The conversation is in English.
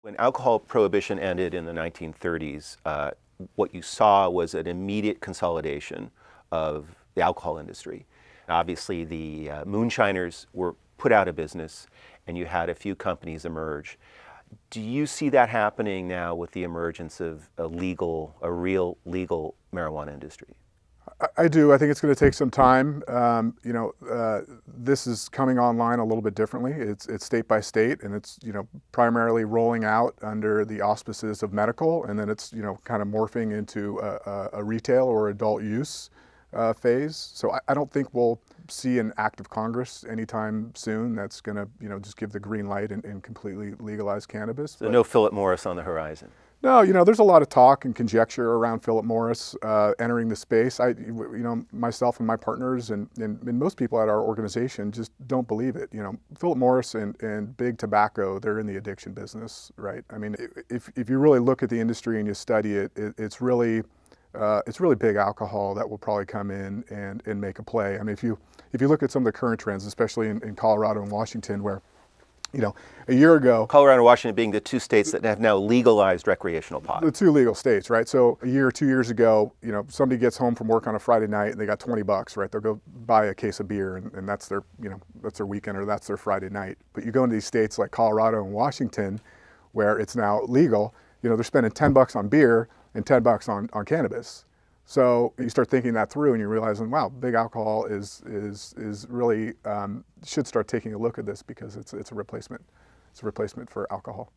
When alcohol prohibition ended in the 1930s, what you saw was an immediate consolidation of the alcohol industry. Obviously, the moonshiners were put out of business, and you had a few companies emerge. Do you see that happening now with the emergence of a real legal marijuana industry? I do. I think it's going to take some time. This is coming online a little bit differently. It's state by state, and it's primarily rolling out under the auspices of medical, and then it's kind of morphing into a retail or adult use phase. So I don't think we'll see an act of Congress anytime soon that's going to just give the green light and completely legalize cannabis. So no Philip Morris on the horizon. No, there's a lot of talk and conjecture around Philip Morris entering the space. Myself and my partners and most people at our organization just don't believe it. Philip Morris and big tobacco, they're in the addiction business, right? I mean, if you really look at the industry and you study it, it's really big alcohol that will probably come in and make a play. I mean, if you look at some of the current trends, especially in Colorado and Washington, where a year ago, Colorado and Washington being the two states that have now legalized recreational pot. The two legal states, right? So a year or 2 years ago, somebody gets home from work on a Friday night and they got $20, right? They'll go buy a case of beer and that's their, that's their weekend or that's their Friday night. But you go into these states like Colorado and Washington, where it's now legal, they're spending $10 on beer and $10 on cannabis. So you start thinking that through and you're realizing, wow, big alcohol is really, should start taking a look at this because it's a replacement. It's a replacement for alcohol.